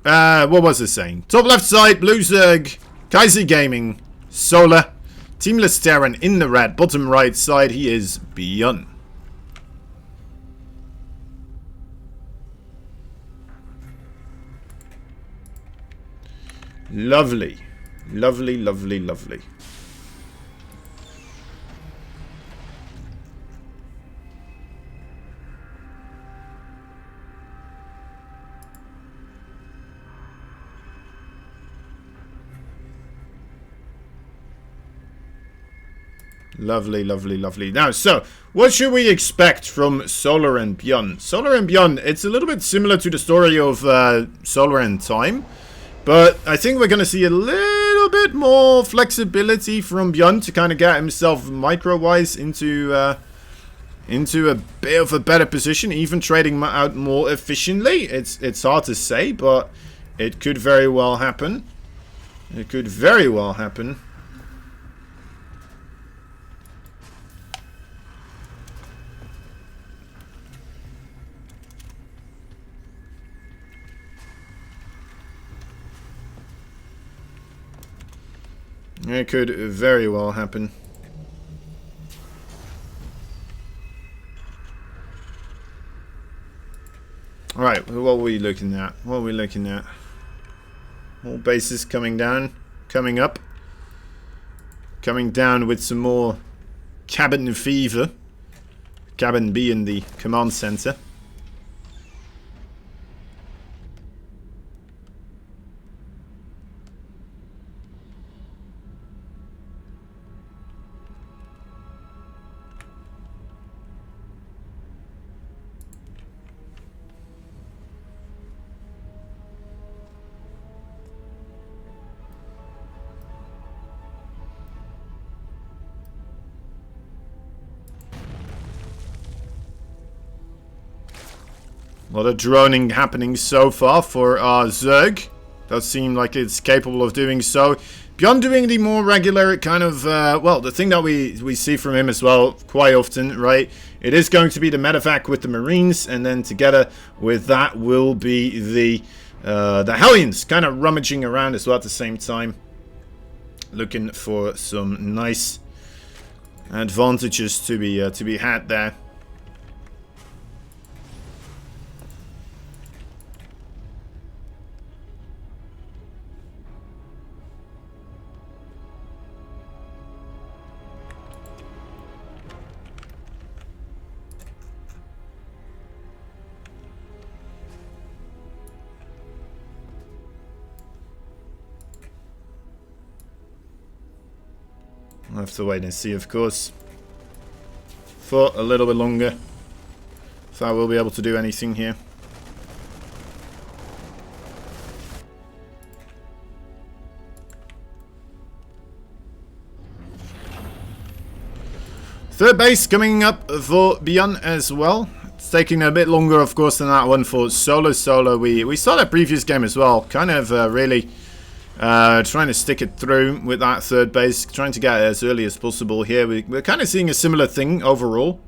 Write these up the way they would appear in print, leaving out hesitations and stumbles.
What was it saying? Top left side, Blue Zerg, Kaiser Gaming, Solar, Teamless Terran in the red. Bottom right side, he is BYUN. Lovely. Lovely, lovely, lovely. Lovely, lovely, lovely. Now, so, what should we expect from Solar and BYUN? Solar and BYUN, it's a little bit similar to the story of Solar and Time. But I think we're going to see a little bit more flexibility from BYUN to kind of get himself micro-wise into a bit of a better position, even trading out more efficiently. It's hard to say, but it could very well happen. It could very well happen. It could very well happen. Alright, what are we looking at? What are we looking at? More bases coming down, coming up. Coming down with some more cabin fever. Cabin B in the command center. A lot of droning happening so far for Zerg. Does seem like it's capable of doing so. Beyond doing the more regular kind of, well, the thing that we see from him as well quite often, right? It is going to be the medevac with the Marines, and then together with that will be the Hellions kind of rummaging around as well at the same time. Looking for some nice advantages to be had there. I'll have to wait and see, of course, for a little bit longer if I will be able to do anything here. Third base coming up for BYUN as well. It's taking a bit longer, of course, than that one for Solo. We saw that previous game as well. Kind of really trying to stick it through with that third base. Trying to get it as early as possible here. We're kind of seeing a similar thing overall.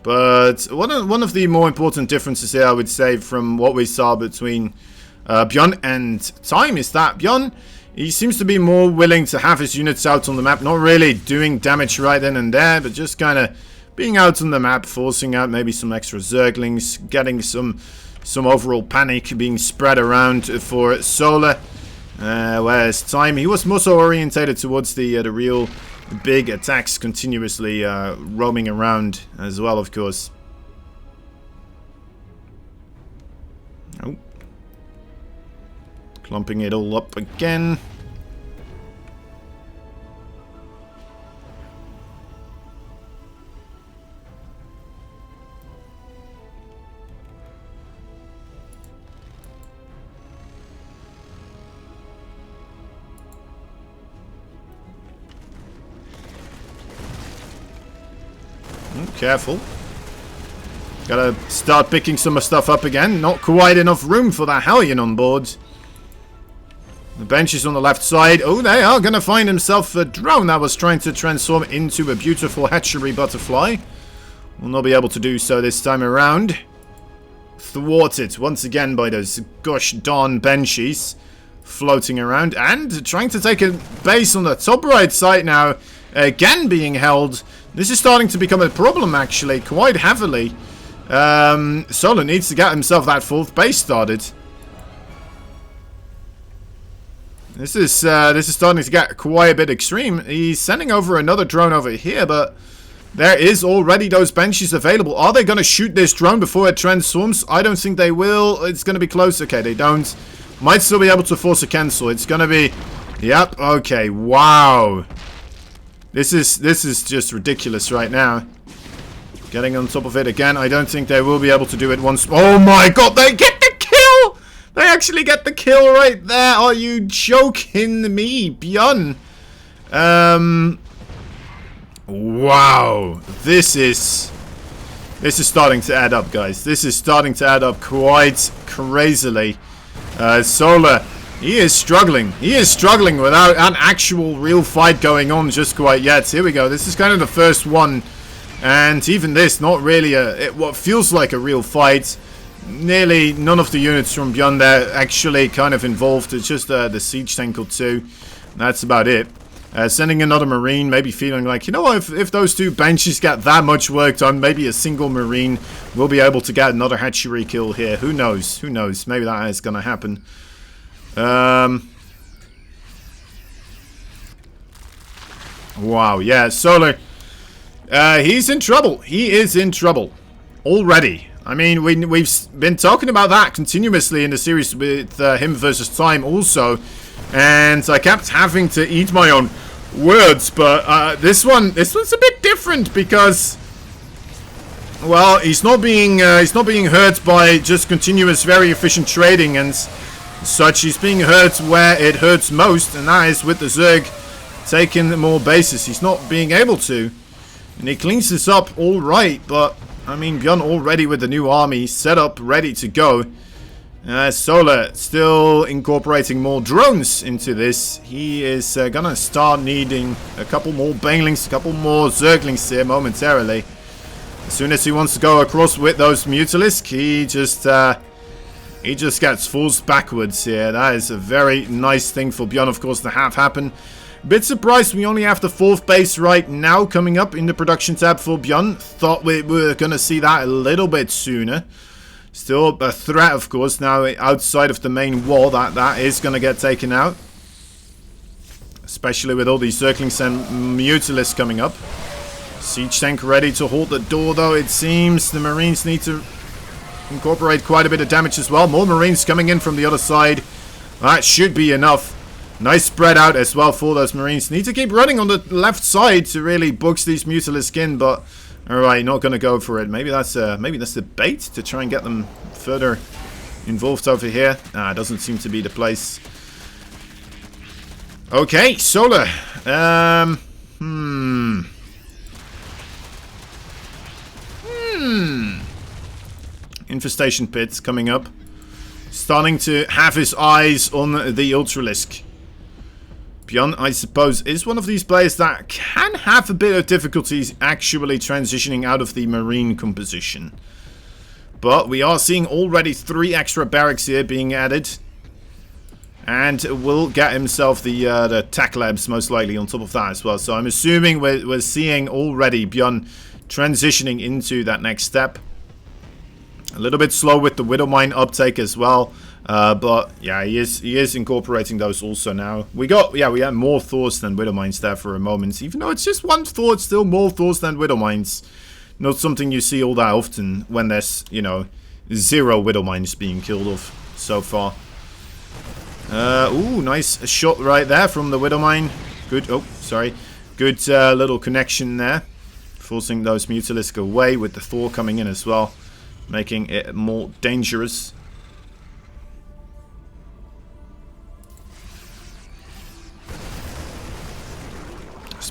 But one of the more important differences here, I would say, from what we saw between BYUN and Time is that BYUN, he seems to be more willing to have his units out on the map, not really doing damage right then and there, but just kind of being out on the map, forcing out maybe some extra Zerglings, getting some overall panic being spread around for Solar. Whereas Time, he was more so orientated towards the real big attacks, continuously roaming around as well, of course. Oh. Clumping it all up again. Careful. Gotta start picking some stuff up again. Not quite enough room for that Hellion on board. The bench is on the left side. Oh, they are gonna find himself a drone that was trying to transform into a beautiful hatchery butterfly. Will not be able to do so this time around. Thwarted once again by those gosh darn Banshees floating around. And trying to take a base on the top right side now. Again being held. This is starting to become a problem actually, quite heavily. Solar needs to get himself that 4th base started. This is starting to get quite a bit extreme. He's sending over another drone over here, but there is already those benches available. Are they going to shoot this drone before it transforms? I don't think they will. It's going to be close. Okay, they don't. Might still be able to force a cancel. It's going to be... Yep, okay, wow. This is just ridiculous right now. Getting on top of it again. I don't think they will be able to do it once. Oh my god, they get the kill! They actually get the kill right there. Are you joking me, BYUN? Wow. This is starting to add up, guys. This is starting to add up quite crazily. Solar, he is struggling. He is struggling without an actual real fight going on just quite yet. Here we go. This is kind of the first one. And even this, not really what feels like a real fight. Nearly none of the units from BYUN there actually kind of involved. It's just the siege tank or two. That's about it. Sending another Marine, maybe feeling like, you know, if those 2 benches get that much work done, maybe a single Marine will be able to get another hatchery kill here. Who knows? Who knows? Maybe that is going to happen. Wow, yeah, Solar. He's in trouble. He is in trouble. Already. I mean, we've been talking about that continuously in the series with him versus Time also. And I kept having to eat my own words. But this one's a bit different because... Well, he's not being hurt by just continuous, very efficient trading and such. He's being hurt where it hurts most. And that is with the Zerg taking more bases. He's not being able to. And he cleans this up all right, but I mean, BYUN already with the new army set up, ready to go. Solar still incorporating more drones into this. He is gonna start needing a couple more banelings, a couple more Zerglings here momentarily. As soon as he wants to go across with those Mutalisk, he just gets forced backwards here. That is a very nice thing for BYUN, of course, to have happen. Bit surprised we only have the 4th base right now coming up in the production tab for BYUN. Thought we were going to see that a little bit sooner. Still a threat, of course, now outside of the main wall. That is going to get taken out. Especially with all these Zerglings and Mutalisks coming up. Siege tank ready to hold the door, though, it seems. The Marines need to incorporate quite a bit of damage as well. More Marines coming in from the other side. That should be enough. Nice spread out as well for those Marines. Need to keep running on the left side to really box these Mutalisk in, but alright, not going to go for it. Maybe that's the bait to try and get them further involved over here. Doesn't seem to be the place. Okay, Solar. Infestation pits coming up. Starting to have his eyes on the Ultralisk. BYUN, I suppose, is one of these players that can have a bit of difficulties actually transitioning out of the Marine composition. But we are seeing already 3 extra barracks here being added. And will get himself the tech labs most likely on top of that as well. So I'm assuming we're seeing already BYUN transitioning into that next step. A little bit slow with the Widowmine uptake as well. But yeah, he is incorporating those also now. We had more Thors than Widowmines there for a moment. Even though it's just 1 Thor, it's still more Thors than Widowmines. Not something you see all that often when there's, you know, 0 Widowmines being killed off so far. Ooh, nice shot right there from the Widowmine. Good, oh, sorry. Good little connection there. Forcing those Mutalisk away with the Thor coming in as well. Making it more dangerous.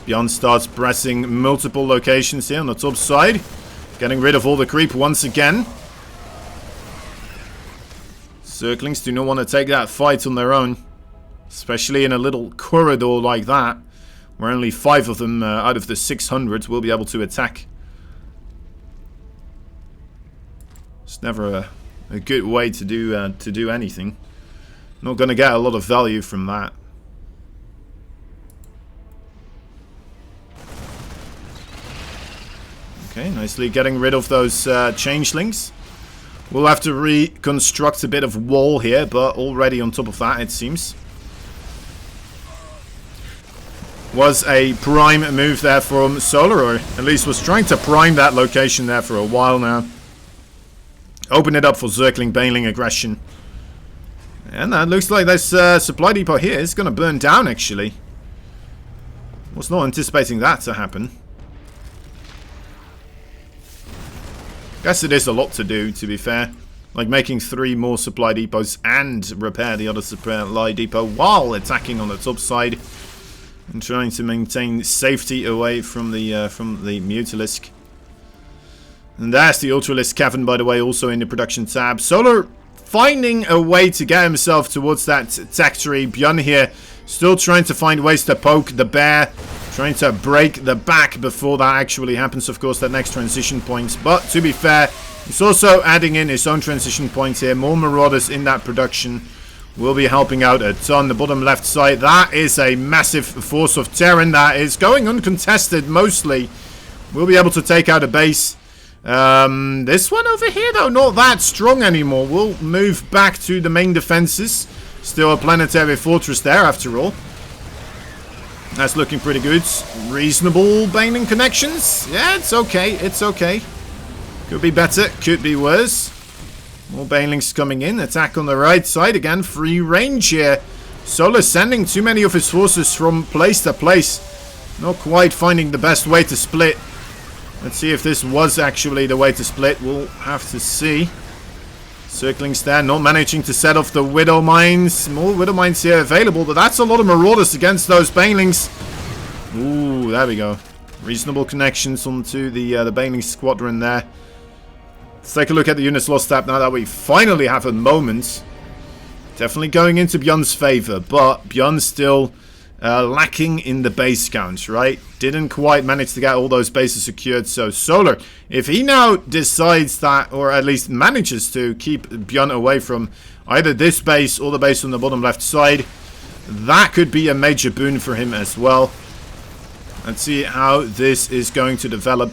BYUN starts pressing multiple locations here on the top side. Getting rid of all the creep once again. Zerglings do not want to take that fight on their own. Especially in a little corridor like that. Where only 5 of them out of the 600 will be able to attack. It's never a good way to do anything. Not going to get a lot of value from that. Okay, nicely getting rid of those changelings. We'll have to reconstruct a bit of wall here, but already on top of that, it seems. Was a prime move there from Solar, or at least was trying to prime that location there for a while now. Open it up for circling Baneling aggression. And that looks like this supply depot here is going to burn down, actually. Was not anticipating that to happen. Guess it is a lot to do, to be fair. Like making 3 more supply depots and repair the other supply depot while attacking on the top side. And trying to maintain safety away from the Mutalisk. And there's the Ultralisk Cavern, by the way, also in the production tab. Solar finding a way to get himself towards that tech tree. BYUN here still trying to find ways to poke the bear. Trying to break the back before that actually happens, of course, that next transition point. But to be fair, he's also adding in his own transition points here. More Marauders in that production will be helping out a ton. The bottom left side, that is a massive force of Terran that is going uncontested mostly. We'll be able to take out a base. This one over here, though, not that strong anymore. We'll move back to the main defenses. Still a planetary fortress there, after all. That's looking pretty good. Reasonable Baneling connections. Yeah, it's okay. It's okay. Could be better. Could be worse. More Banelings coming in. Attack on the right side again. Free range here. Solar sending too many of his forces from place to place. Not quite finding the best way to split. Let's see if this was actually the way to split. We'll have to see. Circling stand, not managing to set off the Widow Mines. More Widow Mines here available, but that's a lot of Marauders against those Banelings. Ooh, there we go. Reasonable connections onto the Baneling squadron there. Let's take a look at the units lost tab now that we finally have a moment. Definitely going into BYUN's favor, but BYUN still lacking in the base count, right? Didn't quite manage to get all those bases secured. So Solar, if he now decides that, or at least manages to keep BYUN away from either this base or the base on the bottom left side, that could be a major boon for him as well. Let's see how this is going to develop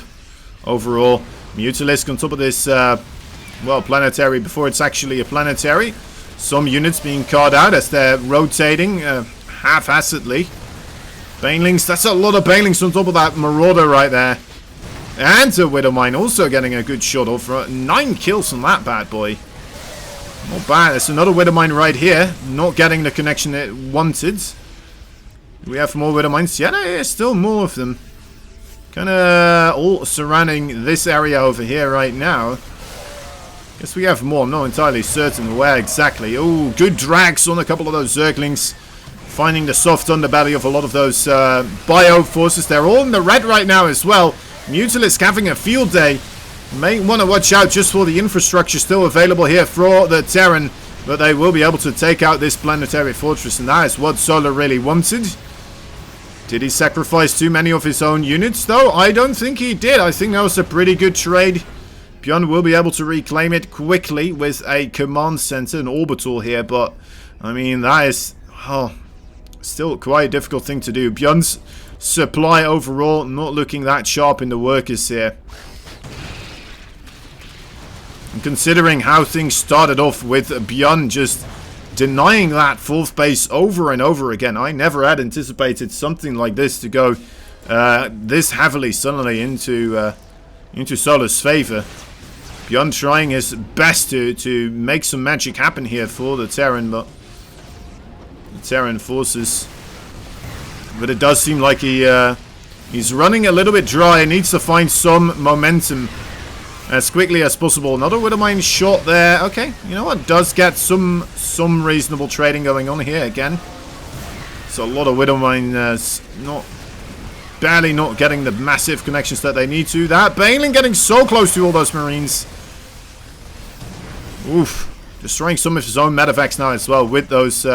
overall. Mutalisk on top of this, well, planetary before it's actually a planetary. Some units being caught out as they're rotating half-assedly. Banelings, that's a lot of Banelings on top of that Marauder right there. And a Widow Mine also getting a good shot off. 9 kills on that bad boy. Not bad. There's another Widow Mine right here. Not getting the connection it wanted. Do we have more Widow Mines? Yeah, there's still more of them. Kind of all surrounding this area over here right now. Guess we have more. I'm not entirely certain where exactly. Oh, good drags on a couple of those Zerglings. Finding the soft underbelly of a lot of those bio forces. They're all in the red right now as well. Mutalisk having a field day. May want to watch out just for the infrastructure still available here for the Terran. But they will be able to take out this planetary fortress. And that is what Solar really wanted. Did he sacrifice too many of his own units though? I don't think he did. I think that was a pretty good trade. BYUN will be able to reclaim it quickly with a command center, an orbital here. But, I mean, that is... oh, still quite a difficult thing to do. BYUN's supply overall not looking that sharp in the workers here. And considering how things started off with BYUN just denying that 4th base over and over again, I never had anticipated something like this to go this heavily suddenly into Solar's favor. BYUN trying his best to make some magic happen here for the Terran, but Terran forces. But it does seem like he's running a little bit dry and needs to find some momentum as quickly as possible. Another Widow Mine shot there. Okay, you know what? Does get some reasonable trading going on here again. It's a lot of Widow Mines barely not getting the massive connections that they need to. That Baneling getting so close to all those Marines. Oof. Destroying some of his own medevacs now as well with those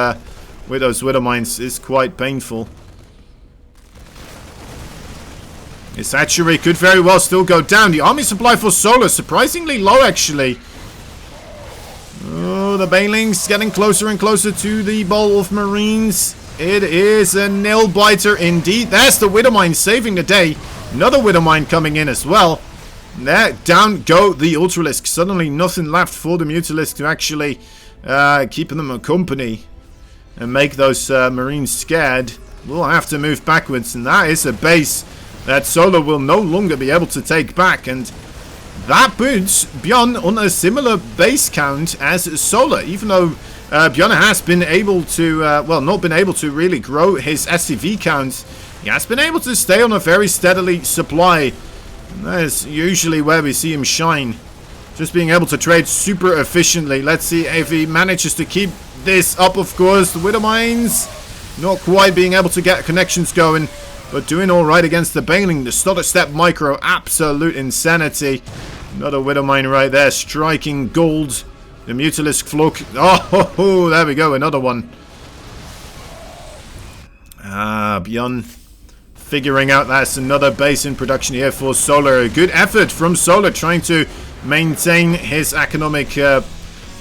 Widow Mines is quite painful. His hatchery could very well still go down. The army supply for Solar surprisingly low actually. Oh, the Banelings getting closer and closer to the ball of Marines. It is a nail-biter indeed. There's the Widowmine saving the day. Another Widowmine coming in as well. There, down go the Ultralisk. Suddenly nothing left for the Mutalisk to actually keep them company and make those Marines scared. We'll have to move backwards, and that is a base that Solar will no longer be able to take back, and that puts BYUN on a similar base count as Solar, even though BYUN has been able to, well, not been able to really grow his SCV count. He has been able to stay on a very steadily supply. And that is usually where we see him shine. Just being able to trade super efficiently. Let's see if he manages to keep this up, of course. The Widowmines not quite being able to get connections going, but doing alright against the Baneling. The Stutter Step Micro, absolute insanity. Another Widowmine right there, striking gold. The Mutalisk Flock. Oh, there we go, another one. BYUN figuring out that's another base in production here for Solar. A good effort from Solar trying to maintain his economic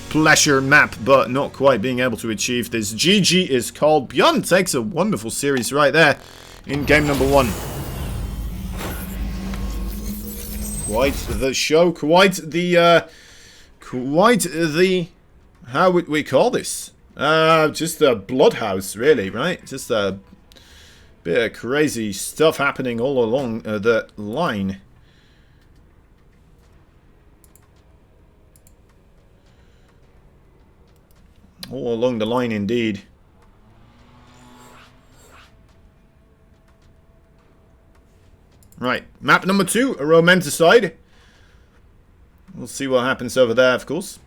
pleasure map, but not quite being able to achieve this. GG is called. BYUN takes a wonderful series right there in game number 1. Quite the show, quite the, how would we call this? Just a bloodhouse, really, right? Just a bit of crazy stuff happening all along the line. All along the line, indeed. Right, map number 2, a romanticide. We'll see what happens over there, of course.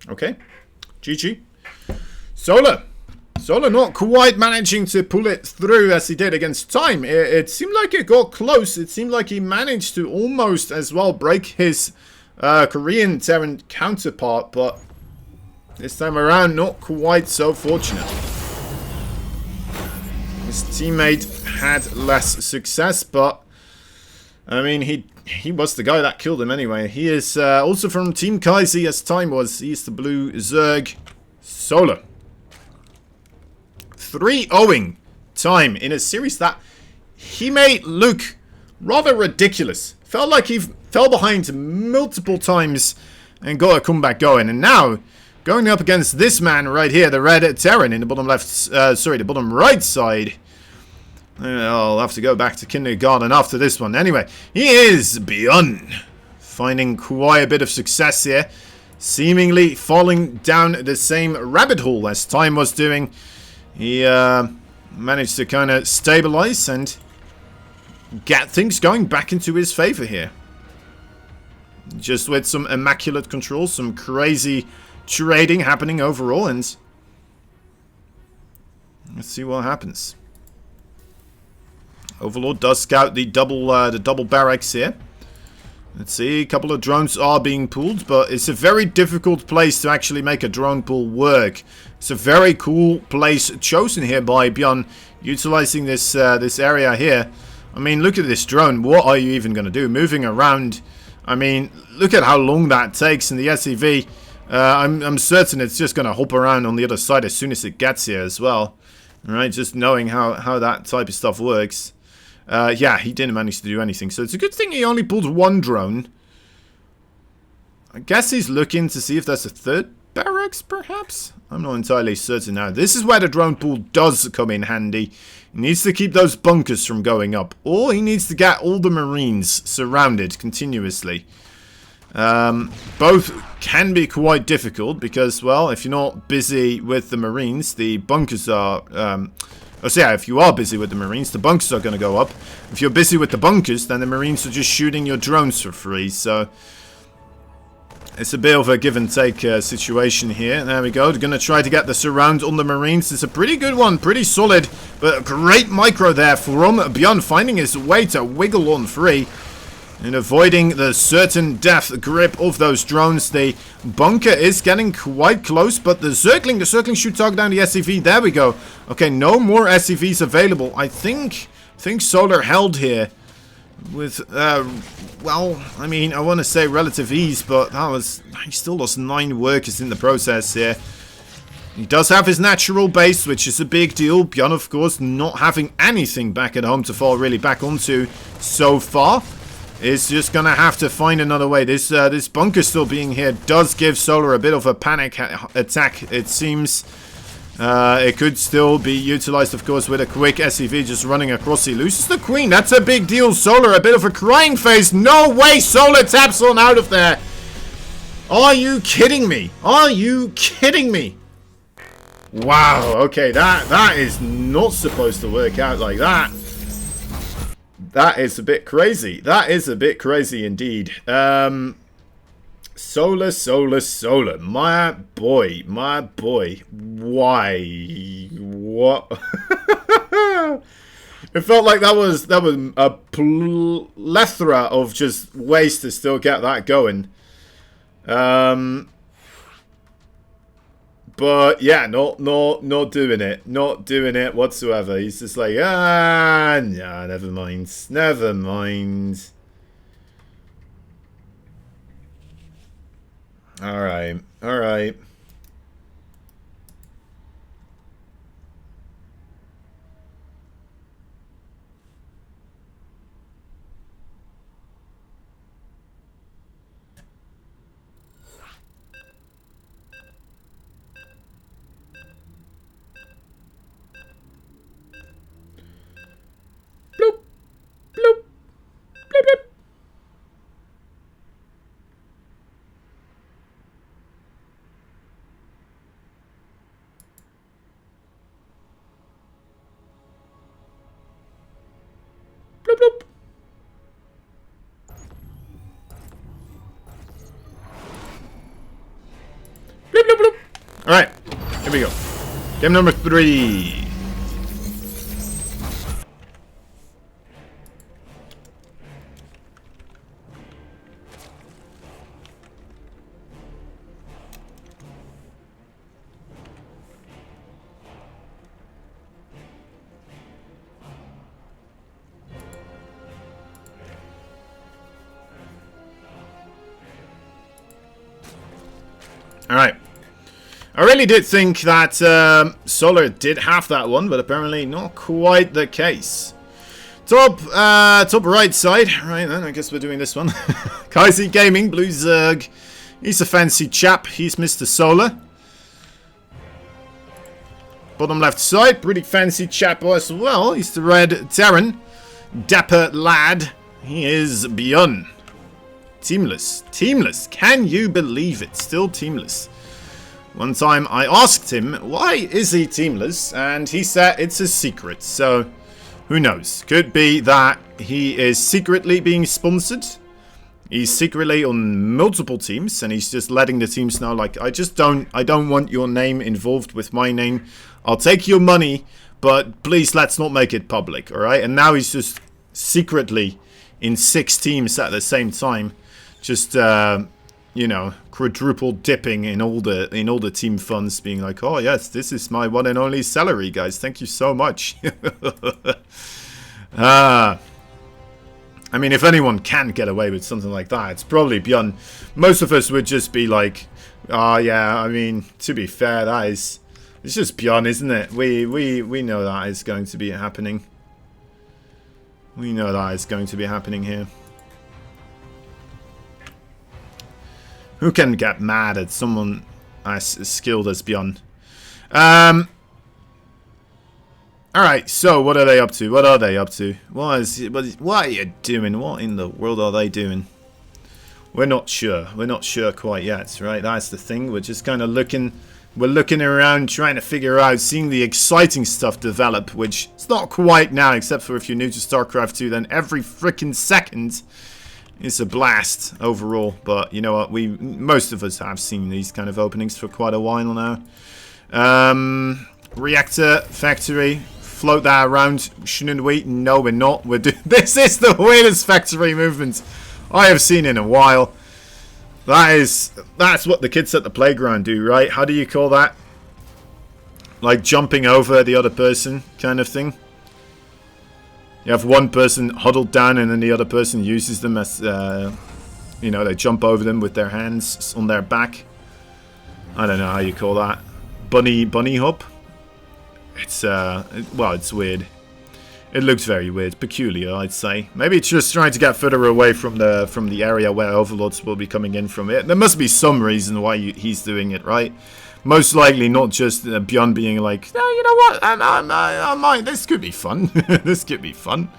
Okay, GG. Solar not quite managing to pull it through as he did against Time. It seemed like it got close. It seemed like he managed to almost as well break his Korean Terran counterpart, but this time around not quite so fortunate. His teammate had less success, but I mean, he was the guy that killed him anyway. He is also from Team Kaisi as Time was. He's the blue Zerg. Solar 3-0ing Time in a series that he made look rather ridiculous. Felt like he fell behind multiple times and got a comeback going. And now, going up against this man right here, the red Terran in the bottom left, the bottom right side. I'll have to go back to kindergarten after this one. Anyway, he is BYUN, finding quite a bit of success here. Seemingly falling down the same rabbit hole as Time was doing. He managed to kind of stabilize and get things going back into his favor here. Just with some immaculate controls, some crazy trading happening overall, and let's see what happens. Overlord does scout the double barracks here. Let's see, a couple of drones are being pulled, but it's a very difficult place to actually make a drone pull work. It's a very cool place chosen here by BYUN, utilizing this this area here. I mean, look at this drone. What are you even going to do? Moving around. I mean, look at how long that takes in the SCV. I'm certain it's just going to hop around on the other side as soon as it gets here as well. Alright, just knowing how that type of stuff works. Yeah, he didn't manage to do anything, so it's a good thing he only pulled one drone. I guess he's looking to see if there's a third barracks, perhaps? I'm not entirely certain now. This is where the drone pool does come in handy. He needs to keep those bunkers from going up, or he needs to get all the Marines surrounded continuously. Both can be quite difficult because, well, if you're not busy with the Marines, the bunkers are... so yeah, if you are busy with the Marines, the bunkers are going to go up. If you're busy with the bunkers, then the Marines are just shooting your drones for free, so... It's a bit of a give and take situation here. There we go. They're going to try to get the surround on the Marines. It's a pretty good one. Pretty solid. But a great micro there from BYUN, finding his way to wiggle on free. And avoiding the certain death grip of those drones. The bunker is getting quite close. But the circling should target down the SCV. There we go. Okay, no more SCVs available. I think Solar held here. With, well, I mean, I want to say relative ease, but that was, he still lost 9 workers in the process here. He does have his natural base, which is a big deal. BYUN, of course, not having anything back at home to fall really back onto so far. Is just going to have to find another way. This bunker still being here does give Solar a bit of a panic attack, it seems. It could still be utilized, of course, with a quick SCV just running across. He loses the Queen. That's a big deal. Solar, a bit of a crying face. No way Solar taps on out of there. Are you kidding me? Are you kidding me? Wow. Okay, that is not supposed to work out like that. That is a bit crazy. That is a bit crazy indeed. Solar. My boy. Why? What? It felt like that was a plethora of just ways to still get that going. But yeah, not doing it. Not doing it whatsoever. He's just like, nah, never mind. Never mind. Alright. Alright. Bloop. Bloop. Bloop, bloop. Bloop, bloop. Bloop, bloop, bloop. Alright, here we go. Game number 3. Alright. I really did think that Solar did have that one, but apparently not quite the case. Top right side. Right then, I guess we're doing this one. Kaisi Gaming, Blue Zerg. He's a fancy chap. He's Mr. Solar. Bottom left side, pretty fancy chap as well. He's the Red Terran. Dapper lad. He is BYUN. Teamless. Teamless. Can you believe it? Still teamless. One time I asked him, why is he teamless? And he said it's a secret. So, who knows? Could be that he is secretly being sponsored. He's secretly on multiple teams. And he's just letting the teams know, like, I don't want your name involved with my name. I'll take your money, but please let's not make it public. Alright? And now he's just secretly in 6 teams at the same time. Just, you know, quadruple dipping in all the team funds, being like, oh yes, this is my one and only salary, guys. Thank you so much. I mean, if anyone can get away with something like that, it's probably BYUN. Most of us would just be like, oh yeah, I mean, to be fair, it's just BYUN, isn't it? We know that is going to be happening. We know that is going to be happening here. Who can get mad at someone as skilled as BYUN? Alright, so what are they up to? What are they up to? What are you doing? What in the world are they doing? We're not sure. We're not sure quite yet, right? That's the thing. We're just kind of looking... We're looking around, trying to figure out, seeing the exciting stuff develop, which it's not quite now, except for if you're new to StarCraft 2, then every freaking second... It's a blast overall, but you know what? Most of us have seen these kind of openings for quite a while now. Reactor factory, float that around. Shouldn't we? No, we're not. We're doing. This is the weirdest factory movement I have seen in a while. That's what the kids at the playground do, right? How do you call that? Like jumping over the other person, kind of thing. You have one person huddled down and then the other person uses them as, you know, they jump over them with their hands on their back. I don't know how you call that. Bunny hop? It's, well, it's weird. It looks very weird. Peculiar, I'd say. Maybe it's just trying to get further away from the area where overlords will be coming in from it. There must be some reason why he's doing it, right? Most likely not just BYUN being like, no, you know what, I might, this could be fun. This could be fun.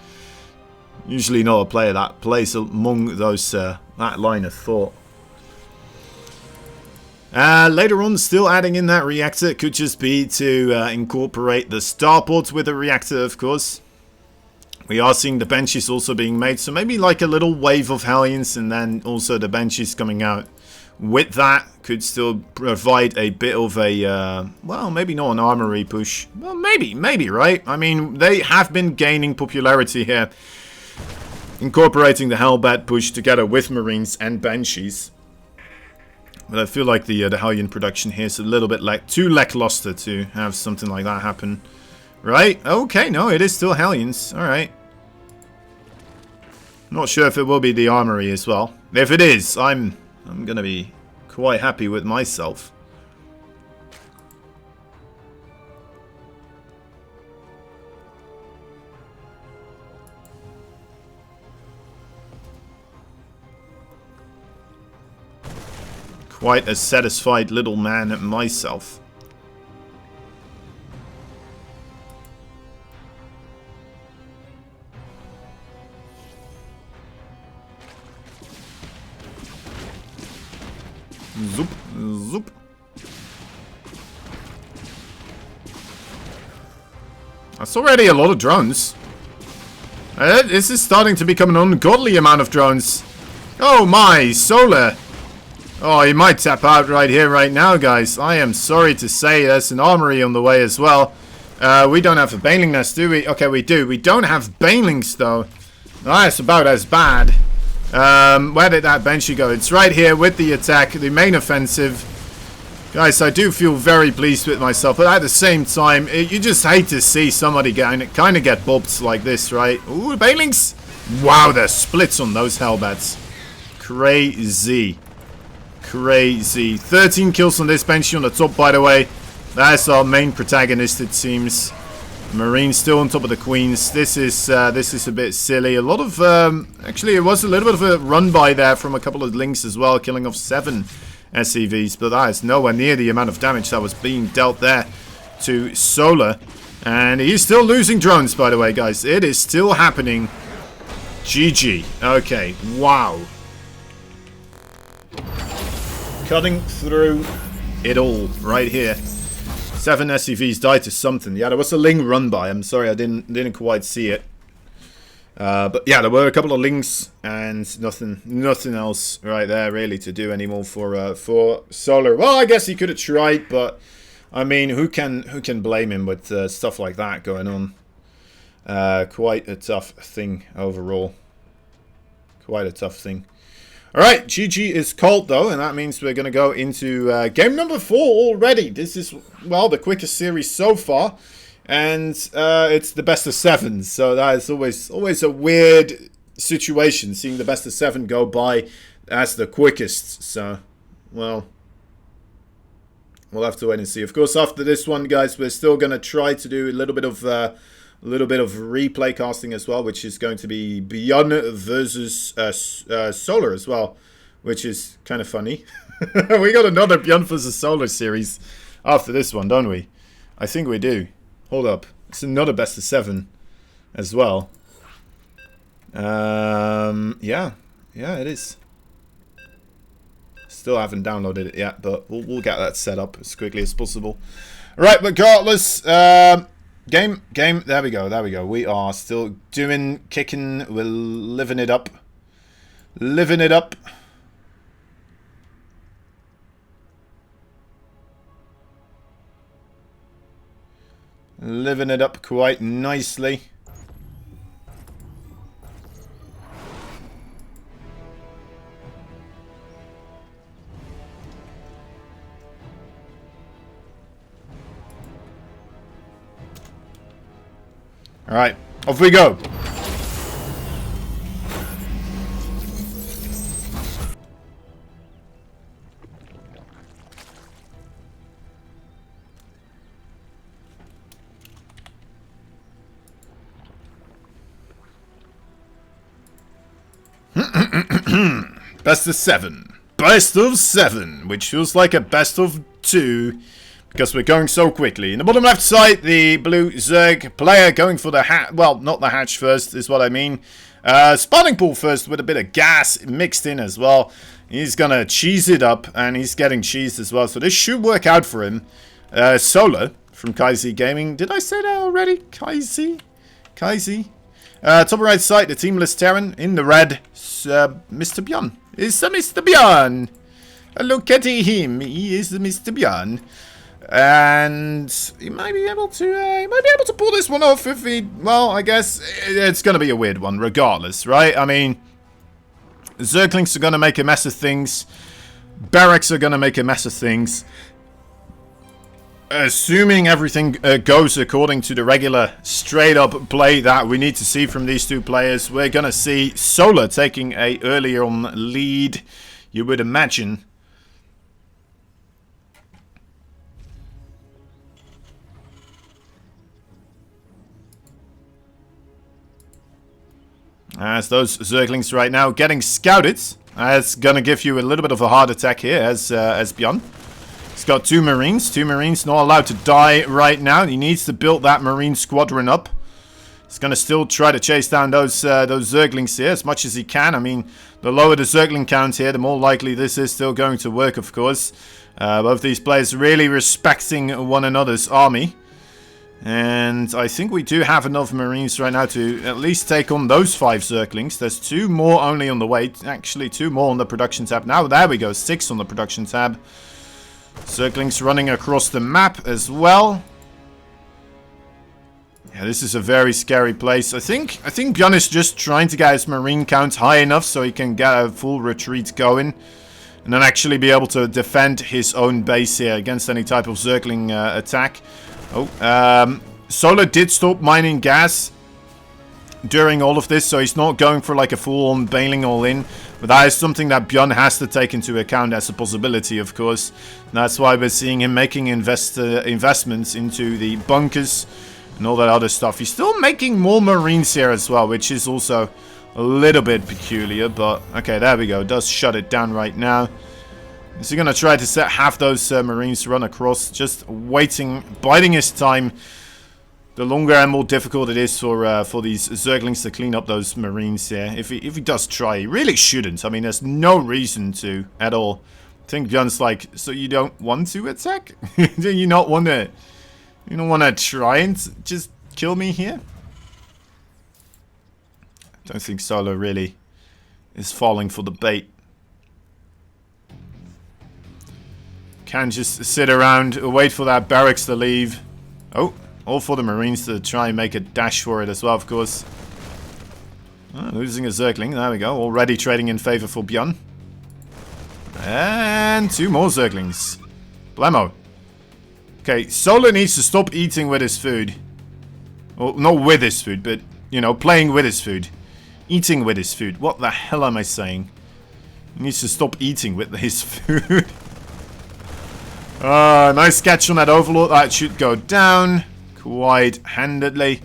Usually not a player that plays among those, that line of thought. Later on, still adding in that reactor. It could just be to incorporate the starport with a reactor, of course. We are seeing the benches also being made, so maybe like a little wave of Hellions and then also the benches coming out. With that, could still provide a bit of a, well, maybe not an armory push. Well, maybe, right? I mean, they have been gaining popularity here. Incorporating the Hellbat push together with Marines and Banshees. But I feel like the Hellion production here is a little bit too lackluster to have something like that happen. Right? Okay, no, it is still Hellions. Alright. Not sure if it will be the armory as well. If it is, I'm gonna be quite happy with myself. Quite a satisfied little man myself. Zoop, zoop. That's already a lot of drones. This is starting to become an ungodly amount of drones. Oh my, Solar. Oh, he might tap out right here, right now, guys. I am sorry to say there's an armory on the way as well. We don't have a Baneling nest, do we? Okay, we do. We don't have Banelings, though. That's about as bad. Where did that Banshee go? It's right here with the attack, the main offensive. Guys, I do feel very pleased with myself, but at the same time, you just hate to see somebody kind of get bopped like this, right? Ooh, Banelings! Wow, the splits on those Hellbats. Crazy. Crazy. 13 kills on this Banshee on the top, by the way. That's our main protagonist, it seems. Marine still on top of the Queens. This is a bit silly. A lot of actually, it was a little bit of a run by there from a couple of links as well, killing off 7 SCVs, but that is nowhere near the amount of damage that was being dealt there to Solar. And he's still losing drones, by the way, guys. It is still happening. GG. Okay. Wow. Cutting through it all right here. 7 SCVs died to something. Yeah, there was a Ling run by. I'm sorry, I didn't quite see it. But yeah, there were a couple of Lings and nothing else right there really to do anymore for Solar. Well, I guess he could have tried, but I mean, who can blame him with stuff like that going on? Quite a tough thing overall. Quite a tough thing. Alright, GG is called though, and that means we're going to go into game number 4 already. This is, well, the quickest series so far, and it's the best of 7, so that is always a weird situation, seeing the best of 7 go by as the quickest, so, well, we'll have to wait and see. Of course, after this one, guys, we're still going to try to do a little bit of replay casting as well, which is going to be BYUN versus Solar as well, which is kind of funny. We got another BYUN versus Solar series after this one, don't we? I think we do. Hold up. It's another best of 7 as well. Yeah, it is. Still haven't downloaded it yet, but we'll get that set up as quickly as possible. Right, regardless, Game, there we go. We are still kicking, we're living it up. Living it up. Living it up quite nicely. Alright, off we go. Best of 7. Best of 7, which feels like a best of 2 because we're going so quickly. In the bottom left side, the blue Zerg player going for the hatch. Well, not the hatch first is what I mean. Spawning pool first with a bit of gas mixed in as well. He's gonna cheese it up and he's getting cheesed as well. So this should work out for him. Solar from Kaizi Gaming. Did I say that already? Kaizi? Top right side, the teamless Terran in the red. Mr. BYUN. It's Mr. BYUN. Look at him. He is the Mr. BYUN. And he might be able to pull this one off if he, well, I guess it's going to be a weird one regardless, right? I mean, Zerglings are going to make a mess of things. Barracks are going to make a mess of things. Assuming everything goes according to the regular straight-up play that we need to see from these two players, we're going to see Solar taking a earlier on lead, you would imagine. As those Zerglings right now getting scouted, it's going to give you a little bit of a heart attack here as BYUN. He's got 2 Marines. 2 Marines not allowed to die right now. He needs to build that Marine squadron up. He's going to still try to chase down those Zerglings here as much as he can. I mean, the lower the Zergling count here, the more likely this is still going to work, of course. Both these players really respecting one another's army. And I think we do have enough Marines right now to at least take on those 5 Zerglings. There's 2 more only on the way. Actually, 2 more on the production tab. Now, there we go. 6 on the production tab. Zerglings running across the map as well. Yeah, this is a very scary place. I think BYUN is just trying to get his Marine count high enough so he can get a full retreat going. And then actually be able to defend his own base here against any type of Zergling attack. Oh, Solar did stop mining gas during all of this, so he's not going for like a full-on bailing all in. But that is something that BYUN has to take into account as a possibility, of course. And that's why we're seeing him making investments into the bunkers and all that other stuff. He's still making more Marines here as well, which is also a little bit peculiar. But, okay, there we go. Does shut it down right now. Is he going to try to have those Marines run across? Just waiting, biding his time. The longer and more difficult it is for these Zerglings to clean up those Marines here. If he does try, he really shouldn't. I mean, there's no reason to at all. I think BYUN's like, so you don't want to attack? Do you not want to? You don't want to try and just kill me here? I don't think Solo really is falling for the bait. Can't just sit around, wait for that barracks to leave. Oh. All for the Marines to try and make a dash for it as well, of course. Oh, losing a Zergling. There we go. Already trading in favor for BYUN. And 2 more Zerglings. Blammo. Okay, Solar needs to stop eating with his food. Well, not with his food, but, you know, playing with his food. Eating with his food. What the hell am I saying? He needs to stop eating with his food. Nice catch on that Overlord. That should go down quite handedly.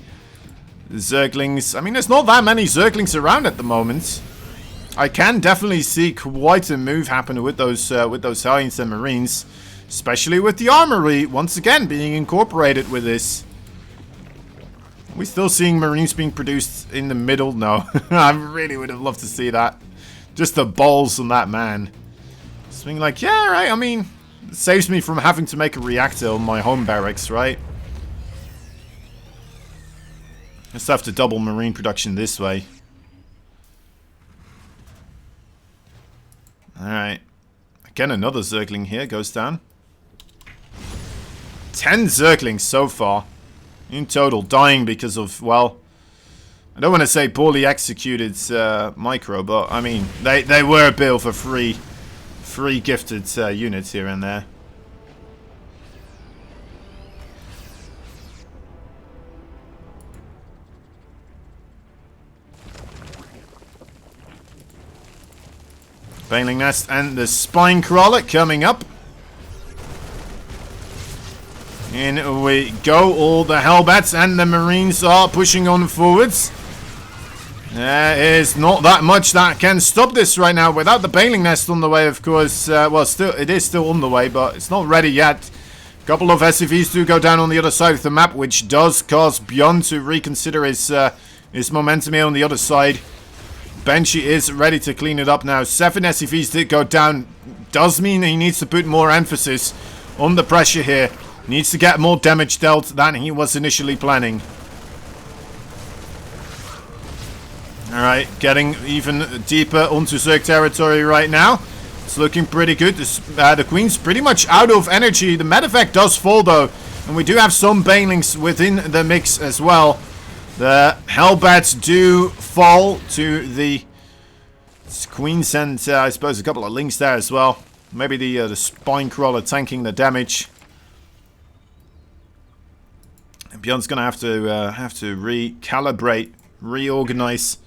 Zerglings. I mean, there's not that many Zerglings around at the moment. I can definitely see quite a move happen with those Hellions and Marines, especially with the armory once again being incorporated with this. Are we still seeing Marines being produced in the middle? No. I really would have loved to see that. Just the balls on that man. Just being like, yeah, right. I mean, it saves me from having to make a reactor on my home barracks, right? Just have to double Marine production this way. Alright. Again, another Zergling here goes down. 10 Zerglings so far. In total, dying because of, well, I don't want to say poorly executed micro, but I mean, they were built for free gifted units here and there. Baneling Nest and the Spine Crawler coming up. In we go, all the Hellbats and the Marines are pushing on forwards. There is not that much that can stop this right now without the Baneling Nest on the way, of course. Well, it is still on the way, but it's not ready yet. A couple of SCVs do go down on the other side of the map, which does cause BYUN to reconsider his momentum here on the other side. Banshee is ready to clean it up now. 7 SCVs did go down. Does mean he needs to put more emphasis on the pressure here. Needs to get more damage dealt than he was initially planning. Alright, getting even deeper onto Zerg territory right now. It's looking pretty good. The Queen's pretty much out of energy. The medevac does fall though. And we do have some Banelings within the mix as well. The Hellbats do fall to the Queens and I suppose a couple of Lings there as well. Maybe the Spine Crawler tanking the damage. And BYUN's going to have to recalibrate, reorganize.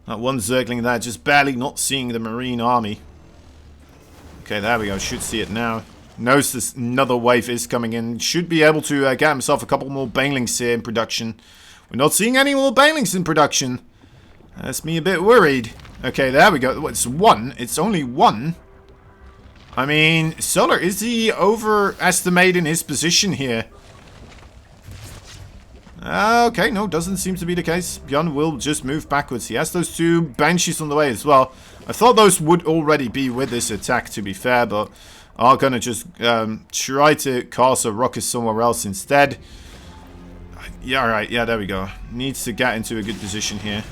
That one Zergling there, just barely not seeing the Marine army. Okay, there we go. Should see it now. Knows this another wave is coming in. Should be able to get himself a couple more Banelings here in production. We're not seeing any more Banelings in production. That's me a bit worried. Okay, there we go. It's one. It's only one. I mean, Solar, is he overestimating his position here? Okay, no, doesn't seem to be the case. BYUN will just move backwards. He has those 2 Banshees on the way as well. I thought those would already be with this attack, to be fair, but are going to just try to cast a rocket somewhere else instead. Yeah, alright, yeah, there we go. Needs to get into a good position here.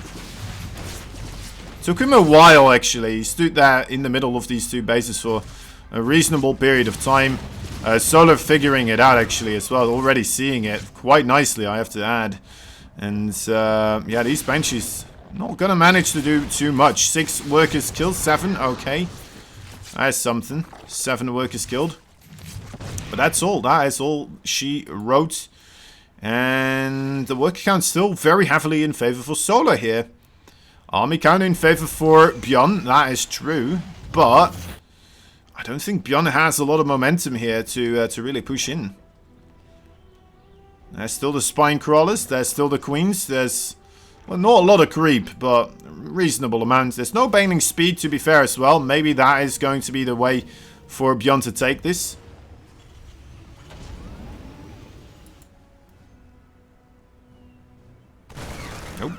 Took him a while, actually. He stood there in the middle of these 2 bases for a reasonable period of time. Solar figuring it out, actually, as well. Already seeing it quite nicely, I have to add. And, yeah, these Banshees not going to manage to do too much. 6 workers killed, 7, okay. That's something. 7 workers killed. But that's all. That is all she wrote. And the worker count still very heavily in favor for Solar here. Army count in favor for BYUN, that is true. But I don't think BYUN has a lot of momentum here to really push in. There's still the Spine Crawlers, there's still the Queens, there's, well, not a lot of creep, but reasonable amounts. There's no Baneling speed, to be fair, as well. Maybe that is going to be the way for BYUN to take this. Nope.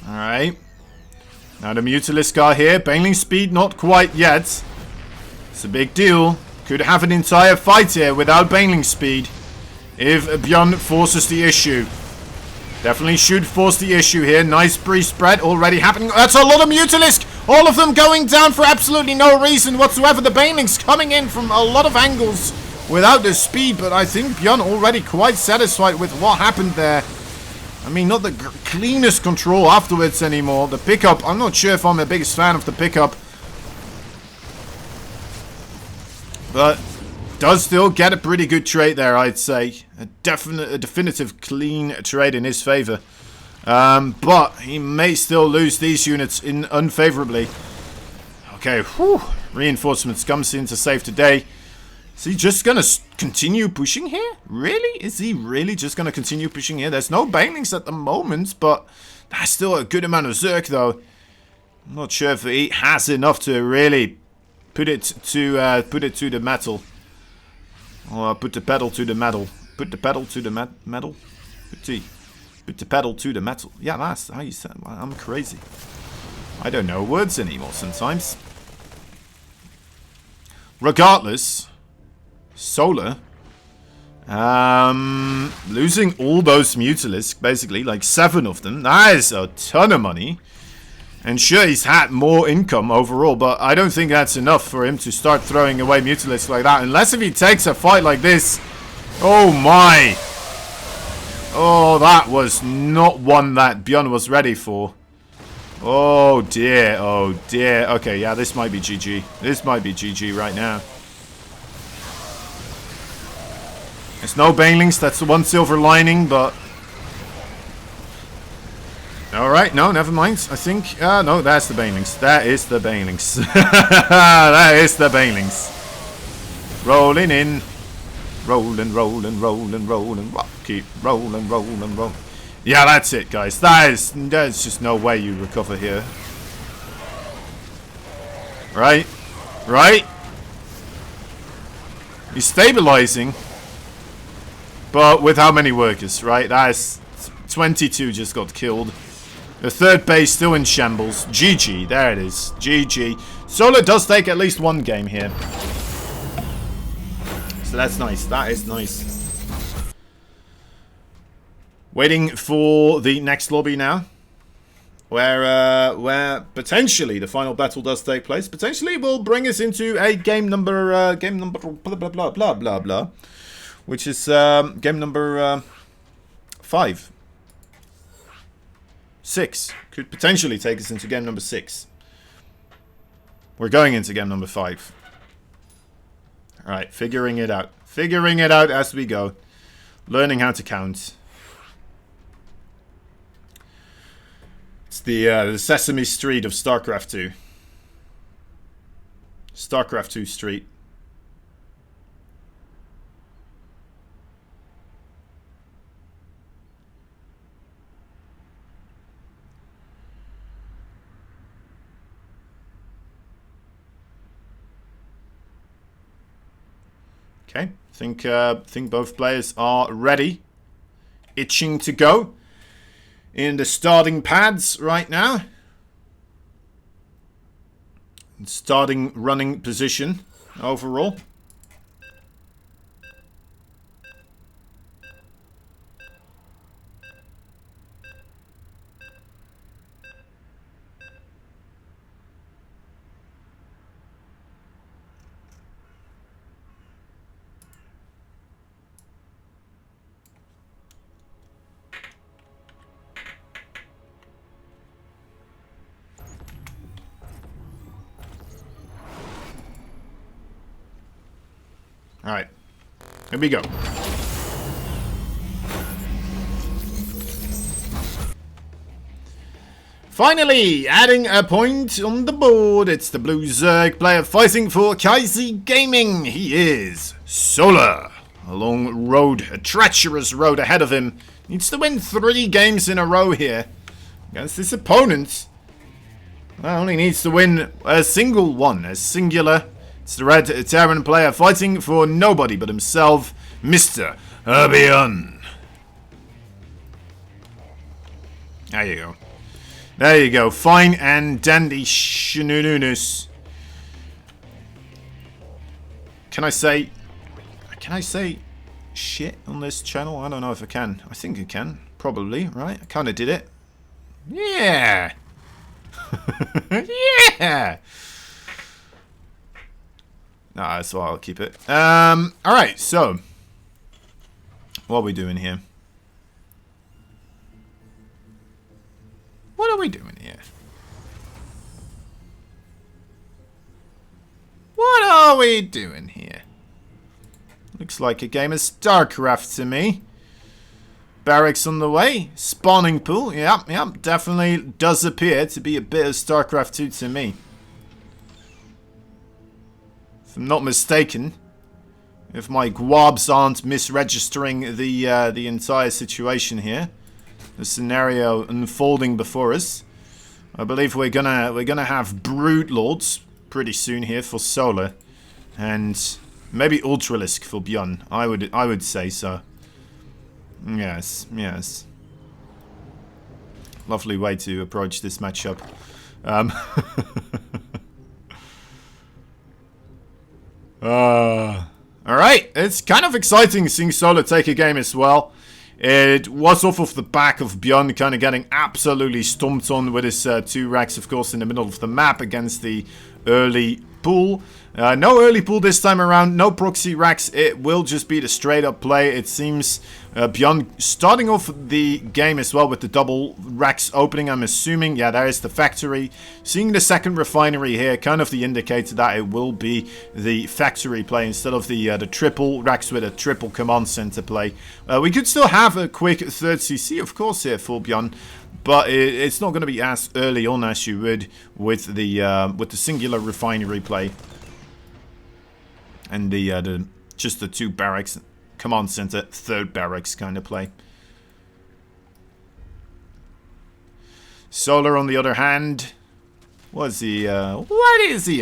Alright. Now the Mutalisk are here. Baneling speed, not quite yet. It's a big deal. Could have an entire fight here without Baneling speed. If BYUN forces the issue. Definitely should force the issue here. Nice breeze spread already happening. That's a lot of Mutalisk. All of them going down for absolutely no reason whatsoever. The Banelings coming in from a lot of angles without the speed. But I think BYUN already quite satisfied with what happened there. I mean, not the cleanest control afterwards anymore. The pickup, I'm not sure if I'm the biggest fan of the pickup. But does still get a pretty good trade there, I'd say. A definitive clean trade in his favor. But he may still lose these units in unfavorably. Okay, whew. Reinforcements comes in to save the day. Is he just going to continue pushing here? Really? Is he really just going to continue pushing here? There's no Banelings at the moment, but that's still a good amount of Zerg, though. I'm not sure if he has enough to really put it to the metal. Or put the pedal to the metal. Put the pedal to the metal. Put the pedal to the metal. Yeah, that's how you say it. I'm crazy. I don't know words anymore sometimes. Regardless, Solar losing all those Mutalisks, basically, like 7 of them. That is a ton of money. And sure, he's had more income overall, but I don't think that's enough for him to start throwing away Mutalisks like that. Unless if he takes a fight like this. Oh my. Oh, that was not one that BYUN was ready for. Oh dear, oh dear. Okay, yeah, this might be GG. This might be GG right now. There's no Banelings, that's the one silver lining, but... Alright, no, never mind. I think, no, that's the Banelings. That is the Banelings. That is the Banelings. Rolling in. Rolling, rolling, rolling, rolling. Keep rolling, rolling, rolling. Yeah, that's it, guys. There's just no way you recover here. Right? Right? He's stabilizing. But with how many workers, right? That's 22 just got killed. The third base still in shambles. GG. There it is. GG. Solar does take at least one game here. So that's nice. That is nice. Waiting for the next lobby now. Where potentially the final battle does take place. Potentially will bring us into a game number blah blah blah blah blah blah. Which is game number 5. 6. Could potentially take us into game number 6. We're going into game number 5. Alright, figuring it out. Figuring it out as we go. Learning how to count. It's the Sesame Street of StarCraft 2. StarCraft 2 Street. Okay, think both players are ready, itching to go in the starting pads right now. Starting running position overall. Alright, here we go. Finally, adding a point on the board. It's the blue Zerg player fighting for Kaisi Gaming. He is Solar. A long road, a treacherous road ahead of him. Needs to win 3 games in a row here against this opponent. Well, only needs to win a single one, a singular. It's the red Terran player fighting for nobody but himself, Mr. BYUN. There you go. There you go. Fine and dandy shenanigans. Can I say shit on this channel? I don't know if I can. I think I can. Probably, right? I kind of did it. Yeah. Yeah. Nah, so I'll keep it. Alright, so. What are we doing here? What are we doing here? What are we doing here? Looks like a game of StarCraft to me. Barracks on the way. Spawning pool. Yep, definitely does appear to be a bit of StarCraft 2 to me. If I'm not mistaken, if my guabs aren't misregistering the entire situation here, the scenario unfolding before us, I believe we're gonna have Brood Lords pretty soon here for Solar, and maybe Ultralisk for BYUN. I would say so. Yes, yes. Lovely way to approach this matchup. Alright, it's kind of exciting seeing Solo take a game as well. It was off of the back of BYUN kind of getting absolutely stomped on with his 2 racks, of course, in the middle of the map against the early pool. No early pool this time around, no proxy racks, it will just be the straight up play. It seems BYUN starting off the game as well with the double racks opening, I'm assuming. Yeah, there is the factory. Seeing the second refinery here, kind of the indicator that it will be the factory play instead of the triple racks with a triple command center play. We could still have a quick third CC, of course, here for BYUN. But it's not going to be as early on as you would with the singular refinery play. And just the 2 barracks, command center, 3rd barracks kind of play. Solar, on the other hand, what is he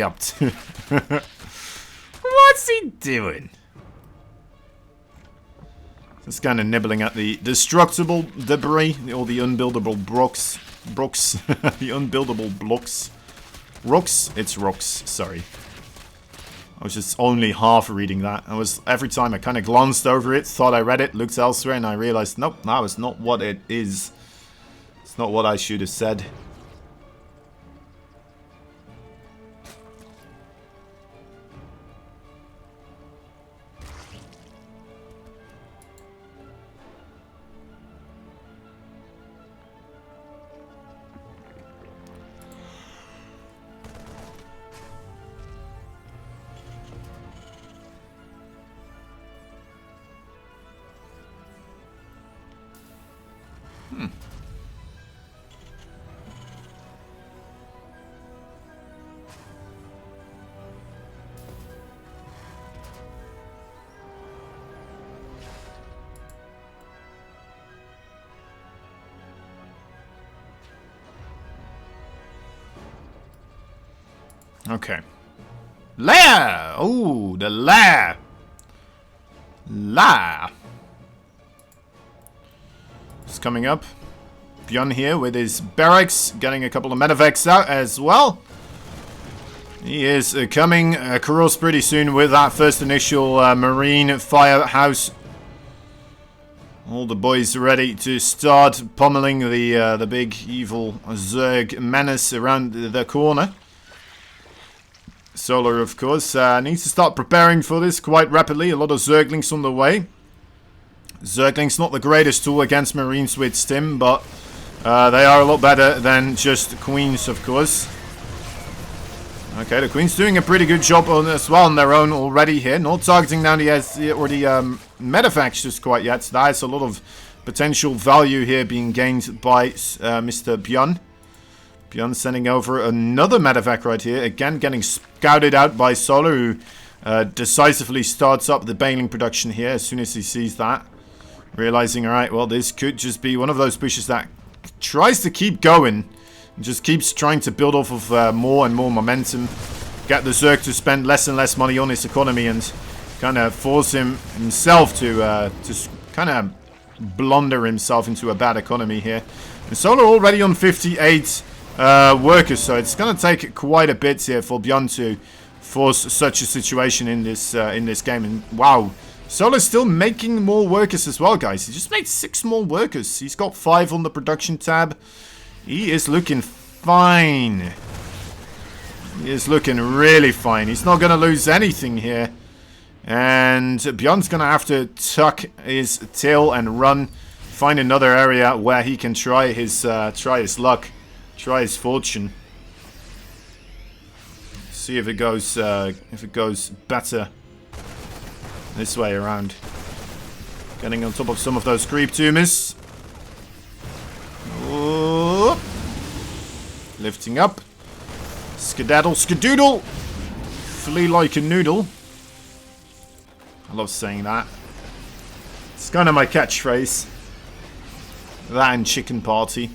up to? What's he doing? Just kind of nibbling at the destructible debris, or the unbuildable brocks. The unbuildable blocks. Rocks? It's rocks, sorry. I was just only half reading that. Every time I kind of glanced over it, thought I read it, looked elsewhere, and I realized, nope, that was not what it is. It's not what I should have said. Okay. Lair! Oh, the lair! It's coming up. BYUN here with his barracks, getting a couple of medevacs out as well. He is coming across pretty soon with that first initial marine firehouse. All the boys ready to start pummeling the big evil Zerg menace around the corner. Solar, of course, needs to start preparing for this quite rapidly. A lot of Zerglings on the way. Zerglings not the greatest tool against Marines with Stim, but they are a lot better than just Queens, of course. Okay, the Queen's doing a pretty good job on as well on their own already here. Not targeting down the medevacs just quite yet. So that is a lot of potential value here being gained by Mr. BYUN. BYUN sending over another medevac right here. Again, getting scouted out by Solar, who decisively starts up the baling production here as soon as he sees that. Realizing, alright, well, this could just be one of those pushes that tries to keep going. And just keeps trying to build off of more and more momentum. Get the Zerg to spend less and less money on his economy and kind of force himself to kind of blunder himself into a bad economy here. And Solar already on 58 workers, so it's going to take quite a bit here for BYUN to force such a situation in this game. And wow, Solar's still making more workers as well, guys. He just made 6 more workers. He's got 5 on the production tab. He is looking fine. He is looking really fine. He's not going to lose anything here. And BYUN's going to have to tuck his tail and run. Find another area where he can try his luck. Try his fortune. See if it goes better this way around. Getting on top of some of those creep tumors. Oh. Lifting up. Skedaddle, skedoodle. Flee like a noodle. I love saying that. It's kind of my catchphrase. That and chicken party.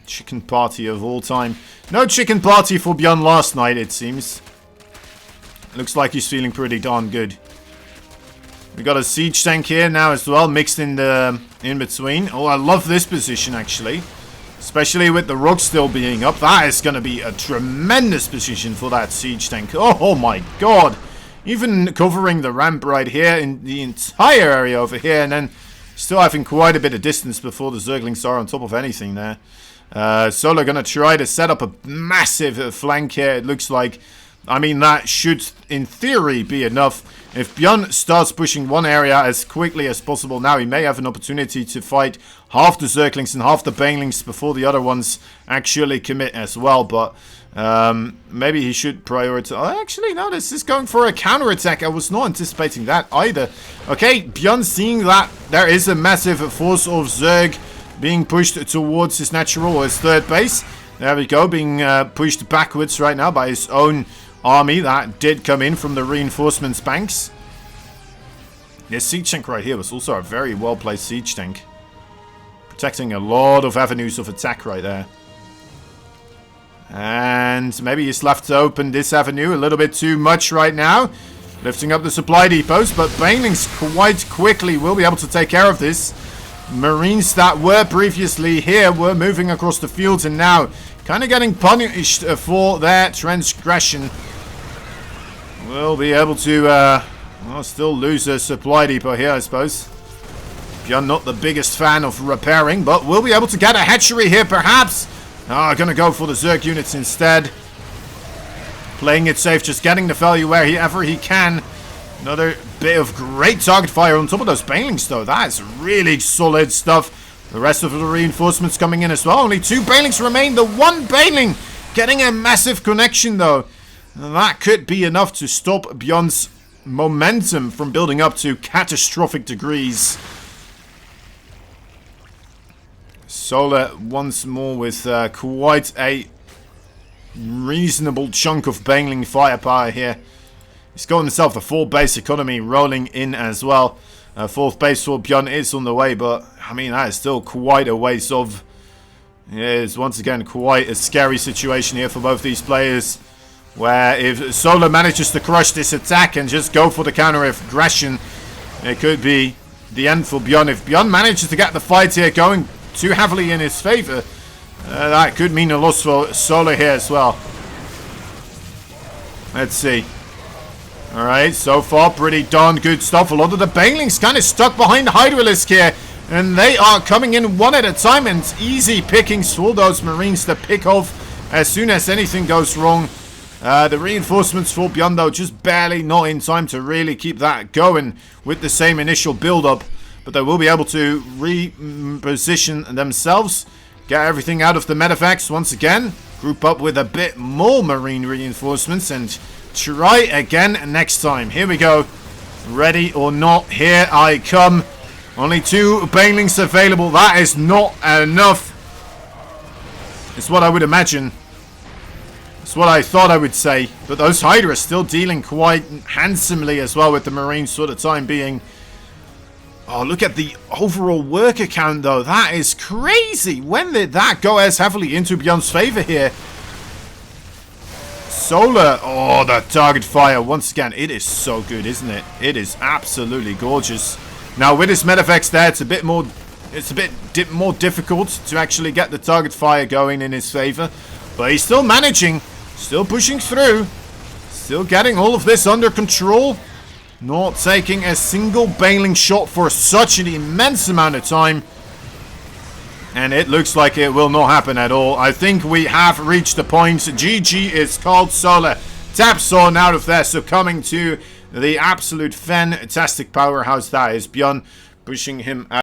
Chicken party of all time. No chicken party for BYUN last night, it seems. Looks like he's feeling pretty darn good. We got a siege tank here now as well, mixed in between. Oh, I love this position actually. Especially with the rock still being up. That is going to be a tremendous position for that siege tank. Oh my god. Even covering the ramp right here in the entire area over here. And then still having quite a bit of distance before the Zerglings are on top of anything there. Solar going to try to set up a massive flank here, it looks like. I mean, that should, in theory, be enough. If BYUN starts pushing one area as quickly as possible now, he may have an opportunity to fight half the Zerglings and half the Banelings before the other ones actually commit as well. But maybe he should prioritize. Oh, actually, no, this is going for a counterattack. I was not anticipating that either. Okay, BYUN seeing that there is a massive force of Zerg being pushed towards his natural or his third base. There we go, being pushed backwards right now by his own army that did come in from the reinforcements banks. This siege tank right here was also a very well placed siege tank, protecting a lot of avenues of attack right there. And maybe he's left to open this avenue a little bit too much right now, lifting up the supply depots, but Banelings quite quickly will be able to take care of this. Marines that were previously here were moving across the fields and now kind of getting punished for their transgression. We'll be able to well, still lose a supply depot here, I suppose. BYUN not the biggest fan of repairing, but we'll be able to get a hatchery here perhaps. Gonna go for the Zerg units instead. Playing it safe, just getting the value wherever he can. Another bit of great target fire on top of those Banelings though. That is really solid stuff. The rest of the reinforcements coming in as well. Only 2 Banelings remain. The 1 Baneling getting a massive connection though. That could be enough to stop BYUN's momentum from building up to catastrophic degrees. Solar once more with quite a reasonable chunk of Baneling firepower here. He's got himself a 4 base economy rolling in as well. 4th base for BYUN is on the way, but I mean that is still quite a ways off. It is once again quite a scary situation here for both these players, where if Solar manages to crush this attack and just go for the counter aggression, it could be the end for BYUN. If BYUN manages to get the fight here going too heavily in his favor, that could mean a loss for Solar here as well. Let's see. Alright, so far pretty darn good stuff. A lot of the Banelings kind of stuck behind the Hydralisk here, and they are coming in one at a time, and it's easy pickings for those Marines to pick off as soon as anything goes wrong. The reinforcements for BYUN though just barely not in time to really keep that going with the same initial build-up, but they will be able to reposition themselves, get everything out of the medevacts once again, group up with a bit more Marine reinforcements, and try again next time. Here we go. Ready or not, here I come. Only 2 Banelings available. That is not enough. It's what I would imagine. It's what I thought I would say. But those Hydra are still dealing quite handsomely as well with the Marines for the time being. Oh, look at the overall worker count though. That is crazy. When did that go as heavily into BYUN's favor here? Solar, oh, the target fire once again. It is so good, isn't it? It is absolutely gorgeous. Now with his medevacs there, it's a bit more difficult to actually get the target fire going in his favor, but he's still managing, still pushing through, still getting all of this under control, not taking a single Baneling shot for such an immense amount of time. And it looks like it will not happen at all. I think we have reached the point. GG is called. Solar taps on out of there, succumbing to the absolute fantastic powerhouse that is BYUN, pushing him out.